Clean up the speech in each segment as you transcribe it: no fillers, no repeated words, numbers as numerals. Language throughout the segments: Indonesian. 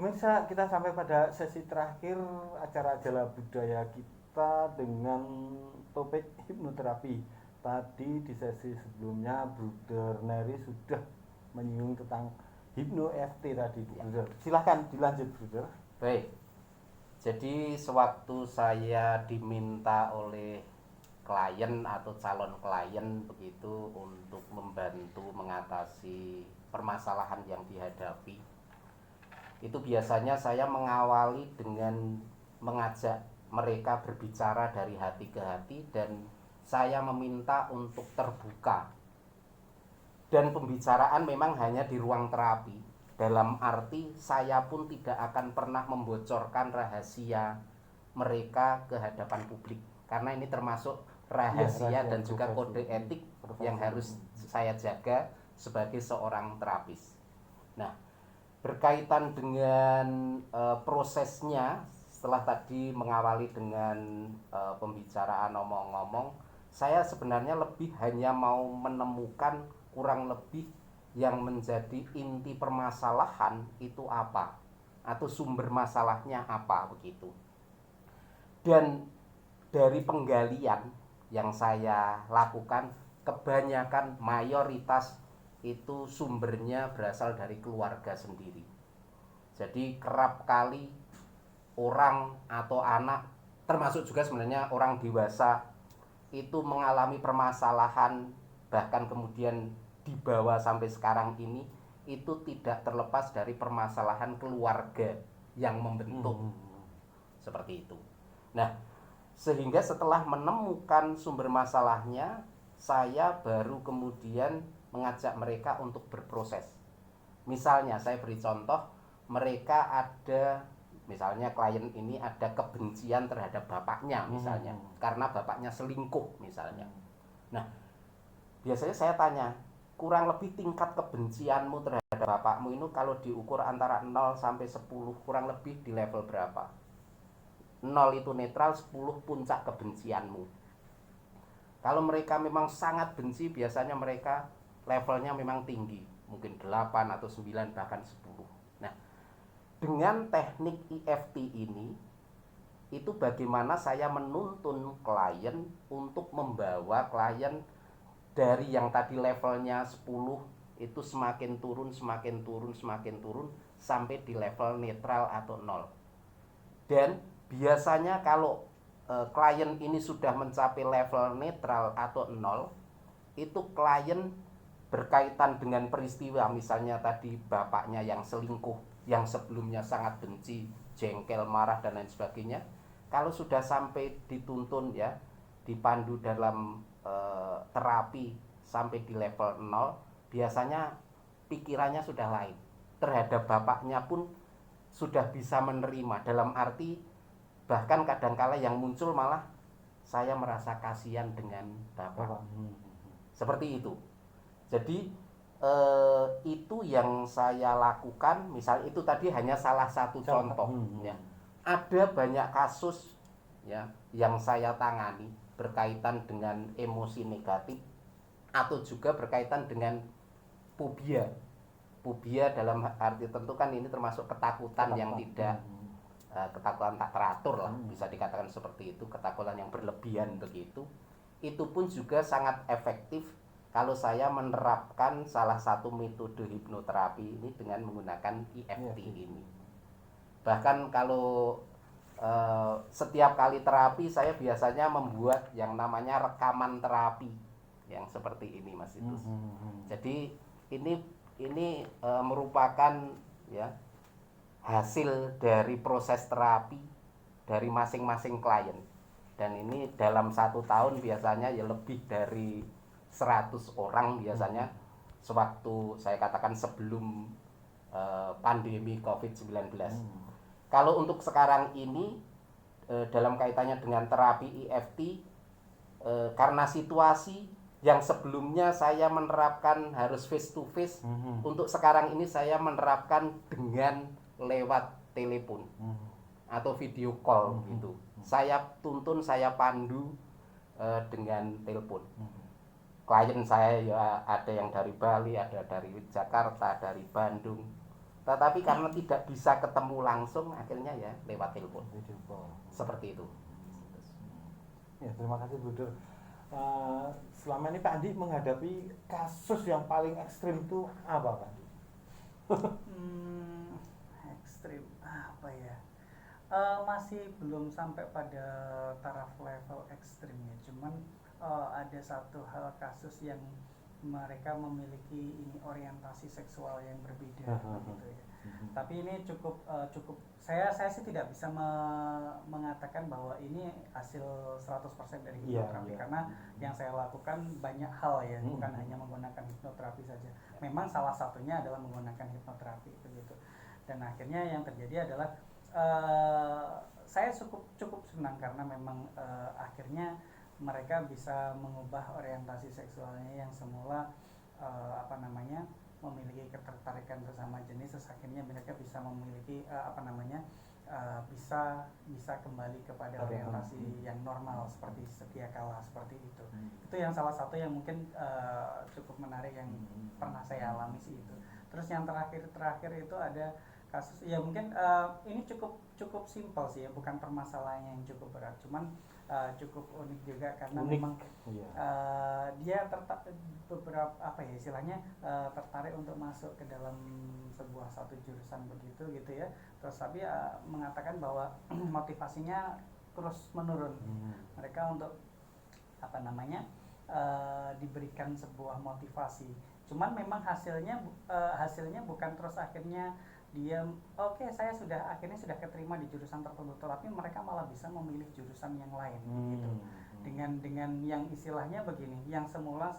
Pemirsa, kita sampai pada sesi terakhir acara Jala Budaya kita dengan topik hipnoterapi. Tadi di sesi sebelumnya Bruder Neri sudah menyinggung tentang hipno FT tadi, Bruder. Silahkan dilanjut, Bruder. Baik, jadi sewaktu saya diminta oleh klien atau calon klien begitu untuk membantu mengatasi permasalahan yang dihadapi, itu biasanya saya mengawali dengan mengajak mereka berbicara dari hati ke hati dan saya meminta untuk terbuka. Dan pembicaraan memang hanya di ruang terapi. Dalam arti saya pun tidak akan pernah membocorkan rahasia mereka ke hadapan publik. Karena ini termasuk rahasia dan juga kode etik yang harus saya jaga sebagai seorang terapis. Nah, berkaitan dengan prosesnya, setelah tadi mengawali dengan pembicaraan omong-omong, saya sebenarnya lebih hanya mau menemukan kurang lebih yang menjadi inti permasalahan itu apa, atau sumber masalahnya apa begitu. Dan dari penggalian yang saya lakukan, kebanyakan mayoritas itu sumbernya berasal dari keluarga sendiri. Jadi kerap kali orang atau anak, termasuk juga sebenarnya orang dewasa, itu mengalami permasalahan bahkan kemudian dibawa sampai sekarang ini, itu tidak terlepas dari permasalahan keluarga yang membentuk. Seperti itu. Nah, sehingga setelah menemukan sumber masalahnya, saya baru kemudian mengajak mereka untuk berproses. Misalnya saya beri contoh, mereka ada, misalnya klien ini ada kebencian terhadap bapaknya misalnya, karena bapaknya selingkuh misalnya. Nah, biasanya saya tanya, kurang lebih tingkat kebencianmu terhadap bapakmu ini kalau diukur antara 0 sampai 10, kurang lebih di level berapa? 0 itu netral, 10 puncak kebencianmu. Kalau mereka memang sangat benci, biasanya mereka levelnya memang tinggi, mungkin 8 atau 9 bahkan 10. Nah, dengan teknik EFT ini, itu bagaimana saya menuntun klien untuk membawa klien dari yang tadi levelnya 10 itu semakin turun, semakin turun, semakin turun sampai di level netral atau 0. Dan biasanya kalau klien ini sudah mencapai level netral atau 0, itu klien berkaitan dengan peristiwa, misalnya tadi bapaknya yang selingkuh, yang sebelumnya sangat benci, jengkel, marah dan lain sebagainya, kalau sudah sampai dituntun ya, dipandu dalam terapi sampai di level 0, biasanya pikirannya sudah lain. Terhadap bapaknya pun sudah bisa menerima, dalam arti bahkan kadangkala yang muncul malah saya merasa kasihan dengan bapak. Seperti itu. Jadi itu yang saya lakukan. Misal itu tadi hanya salah satu contoh ya. Ada banyak kasus ya yang saya tangani berkaitan dengan emosi negatif atau juga berkaitan dengan fobia. Fobia dalam arti tentu kan ini termasuk ketakutan yang tidak ketakutan tak teratur lah, bisa dikatakan seperti itu, ketakutan yang berlebihan begitu. Itu pun juga sangat efektif kalau saya menerapkan salah satu metode hipnoterapi ini dengan menggunakan EFT ini. Bahkan kalau setiap kali terapi saya biasanya membuat yang namanya rekaman terapi yang seperti ini, Mas Idus. Jadi ini merupakan ya hasil dari proses terapi dari masing-masing klien. Dan ini dalam 1 tahun biasanya ya lebih dari 100 orang biasanya, sewaktu saya katakan sebelum pandemi COVID-19. Kalau untuk sekarang ini dalam kaitannya dengan terapi EFT, karena situasi yang sebelumnya saya menerapkan harus face to face, untuk sekarang ini saya menerapkan dengan lewat telepon atau video call gitu. Saya tuntun, saya pandu dengan telepon. Klien saya ya ada yang dari Bali, ada dari Jakarta, dari Bandung, tetapi karena tidak bisa ketemu langsung akhirnya ya lewat telepon. Seperti itu. Ya, terima kasih Bu Dur. Selama ini Pak Andi menghadapi kasus yang paling ekstrim itu apa Pak Andi? Ekstrim apa ya? Masih belum sampai pada taraf level ekstrim ya. Cuman ada satu hal kasus yang mereka memiliki ini orientasi seksual yang berbeda gitu ya. Tapi ini cukup saya sih tidak bisa mengatakan bahwa ini hasil 100% dari hipnoterapi karena yang saya lakukan banyak hal ya, bukan hanya menggunakan hipnoterapi saja. Memang salah satunya adalah menggunakan hipnoterapi begitu. Dan akhirnya yang terjadi adalah saya cukup senang karena memang akhirnya mereka bisa mengubah orientasi seksualnya yang semula memiliki ketertarikan sesama jenis, terus akhirnya mereka bisa memiliki bisa kembali kepada orientasi yang normal seperti setia kalah seperti itu. Itu yang salah satu yang mungkin cukup menarik yang pernah saya alami sih itu. Terus yang terakhir itu ada kasus ya mungkin ini cukup simpel sih ya, bukan permasalahannya yang cukup berat, cuman cukup unik juga karena memang dia beberapa tertarik untuk masuk ke dalam sebuah satu jurusan begitu gitu ya, terus tapi mengatakan bahwa motivasinya terus menurun. Mereka untuk diberikan sebuah motivasi, cuman memang hasilnya bukan terus akhirnya dia saya akhirnya sudah keterima di jurusan tertentu, tapi mereka malah bisa memilih jurusan yang lain gitu. Dengan yang istilahnya begini, yang semula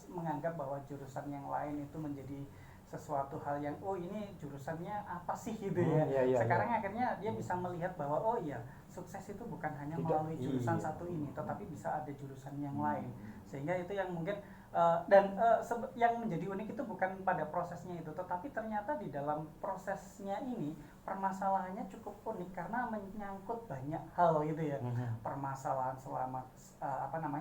menganggap bahwa jurusan yang lain itu menjadi sesuatu hal yang ini jurusannya apa sih gitu ya. Sekarang akhirnya dia bisa melihat bahwa sukses itu bukan hanya melalui jurusan satu ini, tetapi bisa ada jurusan yang lain. Sehingga itu yang mungkin yang menjadi unik itu bukan pada prosesnya itu, tetapi ternyata di dalam prosesnya ini permasalahannya cukup unik karena menyangkut banyak hal gitu ya. Permasalahan selama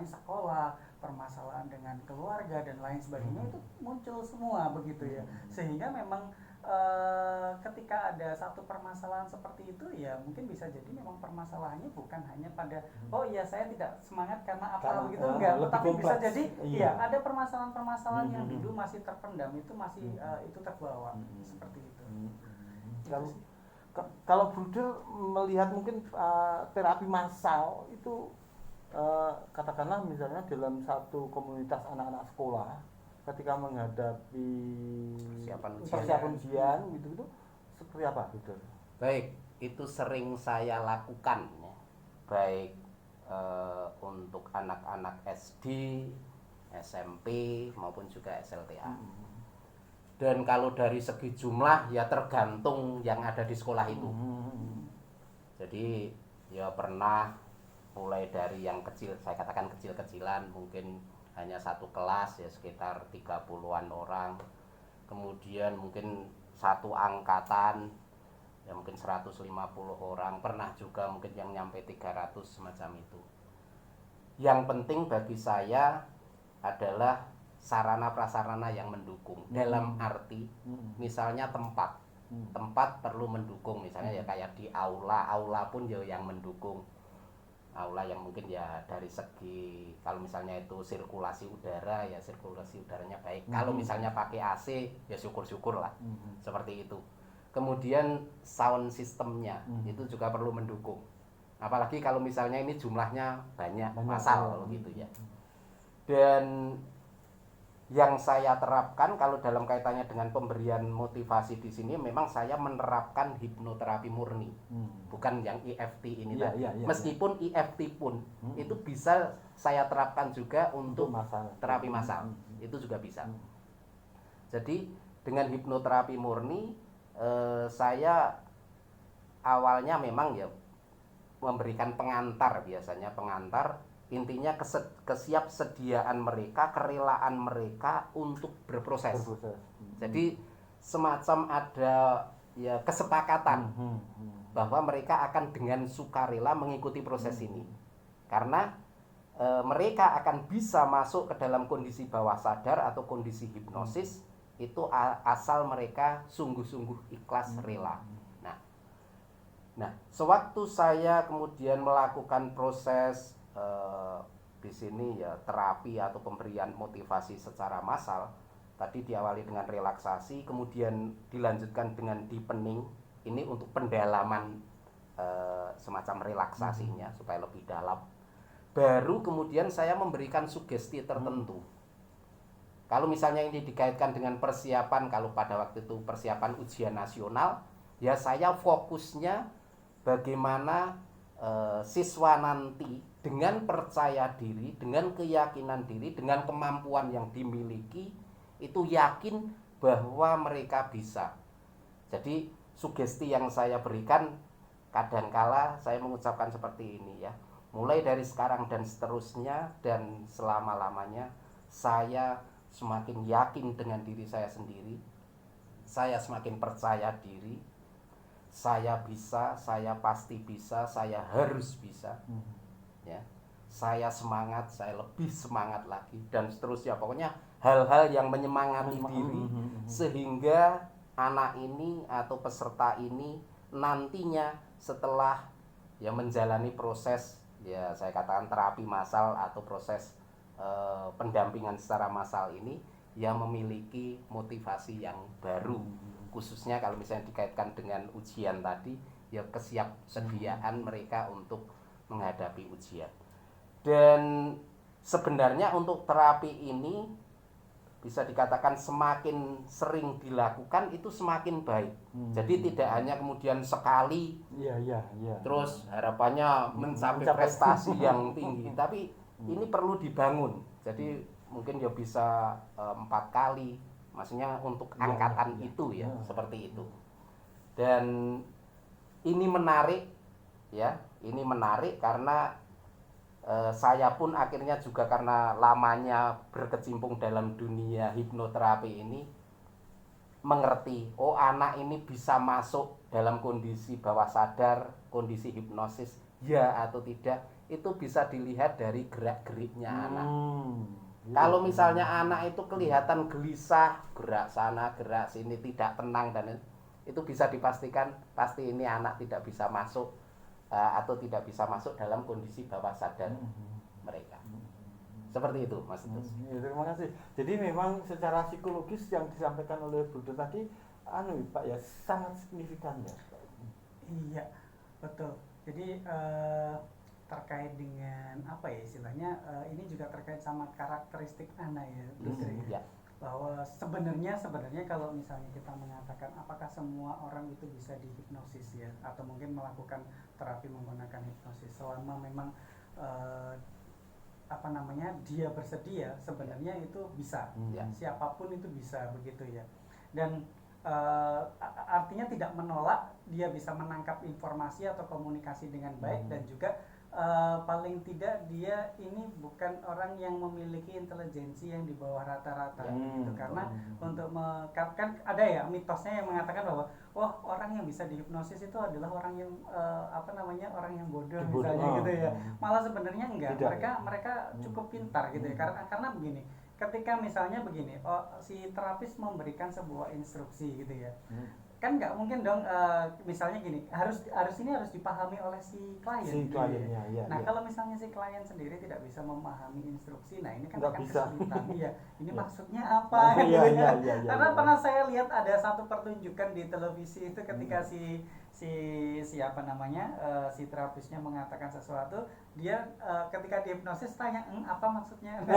sekolah, permasalahan dengan keluarga dan lain sebagainya itu muncul semua begitu ya. Sehingga memang ketika ada satu permasalahan seperti itu ya mungkin bisa jadi memang permasalahannya bukan hanya pada saya tidak semangat karena begitu enggak, tetapi bisa jadi ada permasalahan-permasalahan yang dulu masih terpendam itu masih itu terbawa seperti itu. Kalau Bu Dur melihat mungkin terapi massal itu katakanlah misalnya dalam satu komunitas anak-anak sekolah ketika menghadapi persiapan ujian gitu seperti apa gitu? Baik, itu sering saya lakukan ya. Baik untuk anak-anak SD, SMP maupun juga SLTA. Dan kalau dari segi jumlah ya tergantung yang ada di sekolah itu. Jadi ya pernah mulai dari yang kecil, saya katakan kecil-kecilan, mungkin hanya satu kelas ya sekitar 30-an orang, kemudian mungkin satu angkatan ya mungkin 150 orang, pernah juga mungkin yang nyampe 300 semacam itu. Yang penting bagi saya adalah sarana prasarana yang mendukung, dalam arti misalnya tempat perlu mendukung, misalnya ya kayak di aula pun ya yang mendukung. Aula yang mungkin ya dari segi kalau misalnya itu sirkulasi udara ya sirkulasi udaranya baik. Kalau misalnya pakai AC ya syukur-syukur lah. Seperti itu. Kemudian sound sistemnya itu juga perlu mendukung. Apalagi kalau misalnya ini jumlahnya banyak massal gitu ya. Dan yang saya terapkan kalau dalam kaitannya dengan pemberian motivasi di sini memang saya menerapkan hipnoterapi murni, bukan yang EFT ini tadi. Meskipun EFT pun itu bisa saya terapkan juga untuk terapi massal, itu juga bisa. Jadi dengan hipnoterapi murni saya awalnya memang ya memberikan pengantar, biasanya pengantar. Intinya kesiapsediaan mereka, kerelaan mereka untuk berproses. Jadi semacam ada ya kesepakatan bahwa mereka akan dengan sukarela mengikuti proses ini. Karena mereka akan bisa masuk ke dalam kondisi bawah sadar atau kondisi hipnosis itu asal mereka sungguh-sungguh ikhlas rela. Nah, sewaktu saya kemudian melakukan proses di sini ya terapi atau pemberian motivasi secara massal, tadi diawali dengan relaksasi, kemudian dilanjutkan dengan deepening, ini untuk pendalaman semacam relaksasinya supaya lebih dalam. Baru kemudian saya memberikan sugesti tertentu. Kalau misalnya ini dikaitkan dengan persiapan, kalau pada waktu itu persiapan ujian nasional, ya saya fokusnya bagaimana siswa nanti dengan percaya diri, dengan keyakinan diri, dengan kemampuan yang dimiliki, itu yakin bahwa mereka bisa. Jadi sugesti yang saya berikan kadangkala saya mengucapkan seperti ini ya. Mulai dari sekarang dan seterusnya dan selama-lamanya saya semakin yakin dengan diri saya sendiri. Saya semakin percaya diri. Saya bisa, saya pasti bisa, saya harus bisa. Ya. Saya semangat, saya lebih semangat lagi dan seterusnya. Pokoknya hal-hal yang menyemangati diri sehingga anak ini atau peserta ini nantinya setelah ya menjalani proses ya saya katakan terapi massal atau proses pendampingan secara massal ini yang memiliki motivasi yang baru, khususnya kalau misalnya dikaitkan dengan ujian tadi ya kesiapsediaan mereka untuk menghadapi ujian. Dan sebenarnya untuk terapi ini bisa dikatakan semakin sering dilakukan itu semakin baik. Jadi tidak hanya kemudian sekali terus harapannya mencapai prestasi yang tinggi, tapi ini perlu dibangun. Jadi mungkin ya bisa 4 kali, maksudnya untuk angkatan itu ya seperti itu. Dan ini menarik ya, ini menarik karena saya pun akhirnya juga karena lamanya berkecimpung dalam dunia hipnoterapi ini mengerti, oh anak ini bisa masuk dalam kondisi bawah sadar, kondisi hipnosis ya atau tidak, itu bisa dilihat dari gerak-geriknya anak. Kalau misalnya anak itu kelihatan gelisah, gerak sana, gerak sini, tidak tenang dan itu bisa dipastikan pasti ini anak tidak bisa masuk atau tidak bisa masuk dalam kondisi bawah sadar mereka. Seperti itu, Mas Tus. Terima kasih. Jadi memang secara psikologis yang disampaikan oleh Bruder tadi, Pak ya sangat signifikan ya. Iya, betul. Jadi terkait dengan apa ya istilahnya, ini juga terkait sama karakteristik anak ya, Bruder ya. Bahwa sebenarnya kalau misalnya kita mengatakan apakah semua orang itu bisa dihipnosis ya, atau mungkin melakukan terapi menggunakan hipnosis selama memang dia bersedia, sebenarnya itu bisa. Siapapun itu bisa begitu ya. Dan artinya tidak menolak dia bisa menangkap informasi atau komunikasi dengan baik dan juga paling tidak dia ini bukan orang yang memiliki intelijensi yang di bawah rata-rata gitu. Karena untuk kan ada ya mitosnya yang mengatakan bahwa orang yang bisa dihipnosis itu adalah orang yang orang yang bodoh misalnya gitu ya. Malah sebenarnya enggak, mereka cukup pintar gitu ya. Karena begini, ketika misalnya begini, si terapis memberikan sebuah instruksi gitu ya. Kan nggak mungkin dong misalnya gini, harus dipahami oleh si klien. Nah, kalau misalnya si klien sendiri tidak bisa memahami instruksi, nah ini kan akan kesulitan. Iya, ini maksudnya apa gitu ya. Karena pernah saya lihat ada satu pertunjukan di televisi itu ketika si terapisnya mengatakan sesuatu, dia ketika dihipnosis tanya apa maksudnya.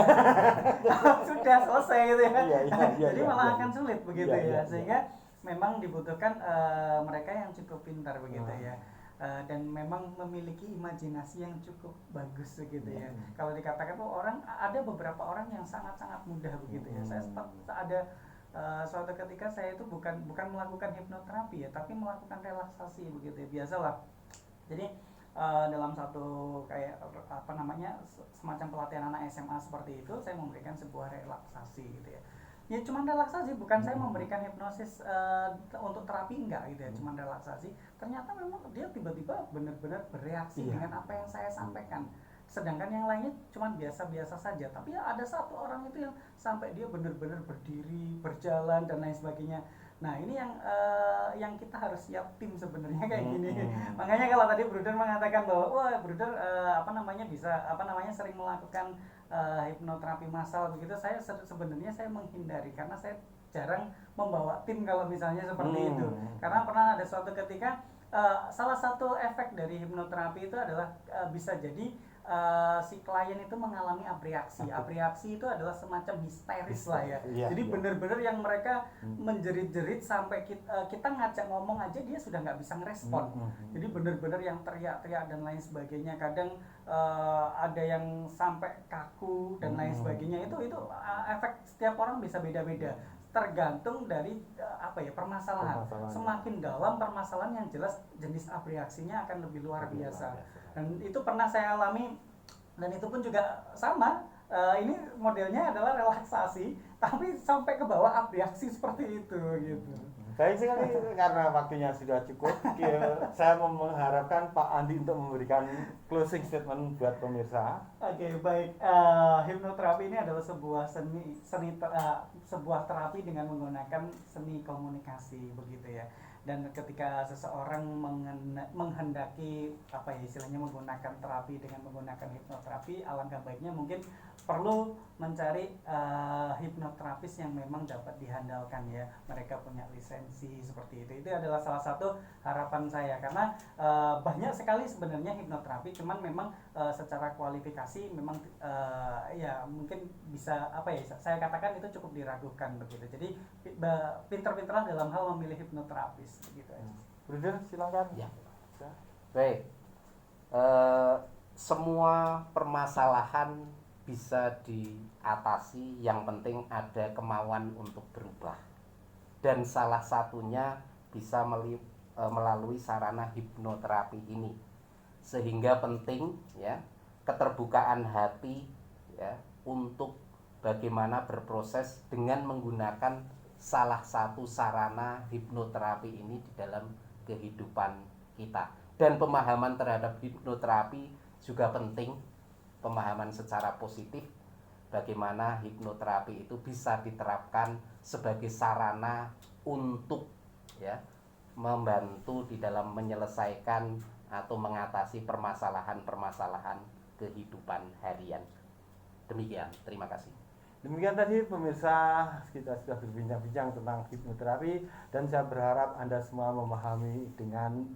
Sudah selesai gitu ya. Jadi malah akan sulit begitu ya. Sehingga memang dibutuhkan mereka yang cukup pintar begitu ya, dan memang memiliki imajinasi yang cukup bagus begitu ya. Kalau dikatakan ada beberapa orang yang sangat-sangat mudah begitu ya. Saya sempat ada suatu ketika saya itu bukan melakukan hipnoterapi ya, tapi melakukan relaksasi begitu ya, biasalah. Jadi dalam satu kayak semacam pelatihan anak SMA seperti itu, saya memberikan sebuah relaksasi gitu ya. Ya cuman relaksasi, bukan saya memberikan hipnosis untuk terapi, enggak gitu ya, cuman relaksasi. Ternyata memang dia tiba-tiba benar-benar bereaksi dengan apa yang saya sampaikan. sedangkan yang lainnya cuma biasa-biasa saja. Tapi ada satu orang itu yang sampai dia benar-benar berdiri, berjalan dan lain sebagainya. Nah ini yang kita harus siap tim sebenarnya kayak gini. Makanya kalau tadi Bruder mengatakan bahwa wah Bruder sering melakukan hipnoterapi massal begitu, sebenarnya saya menghindari karena saya jarang membawa tim kalau misalnya seperti itu. Karena pernah ada suatu ketika salah satu efek dari hipnoterapi itu adalah bisa jadi si klien itu mengalami abriaksi. Abriaksi itu adalah semacam histeris lah ya. Jadi benar-benar yang mereka menjerit-jerit sampai kita ngajak ngomong aja dia sudah nggak bisa ngerespon. Jadi benar-benar yang teriak-teriak dan lain sebagainya. Kadang ada yang sampai kaku dan lain sebagainya. Itu efek setiap orang bisa beda-beda. Tergantung dari permasalahan. Semakin dalam permasalahan yang jelas jenis abriaksinya akan lebih luar biasa. Dan itu pernah saya alami dan itu pun juga sama. Ini modelnya adalah relaksasi, tapi sampai ke bawah abriaksi seperti itu gitu. Baik sekali, karena waktunya sudah cukup, saya mengharapkan Pak Andi untuk memberikan closing statement buat pemirsa. Oke, baik. Hipnoterapi ini adalah sebuah sebuah terapi dengan menggunakan seni komunikasi begitu ya. Dan ketika seseorang menghendaki istilahnya menggunakan terapi dengan menggunakan hipnoterapi, alangkah baiknya mungkin perlu mencari hipnoterapis yang memang dapat dihandalkan ya. Mereka punya lisensi seperti itu. Itu adalah salah satu harapan saya karena banyak sekali sebenarnya hipnoterapi, cuman memang secara kualifikasi memang ya mungkin bisa saya katakan itu cukup diragukan begitu. Jadi pinter-pinterlah dalam hal memilih hipnoterapis begitu aja. Bruder silakan. Ya. Baik. Semua permasalahan bisa diatasi, yang penting ada kemauan untuk berubah. Dan salah satunya bisa melalui sarana hipnoterapi ini. Sehingga penting ya keterbukaan hati ya untuk bagaimana berproses dengan menggunakan salah satu sarana hipnoterapi ini di dalam kehidupan kita. Dan pemahaman terhadap hipnoterapi juga penting, pemahaman secara positif bagaimana hipnoterapi itu bisa diterapkan sebagai sarana untuk ya membantu di dalam menyelesaikan atau mengatasi permasalahan-permasalahan kehidupan harian. Demikian, terima kasih. Demikian tadi pemirsa, kita sudah berbincang-bincang tentang hipnoterapi dan saya berharap Anda semua memahami dengan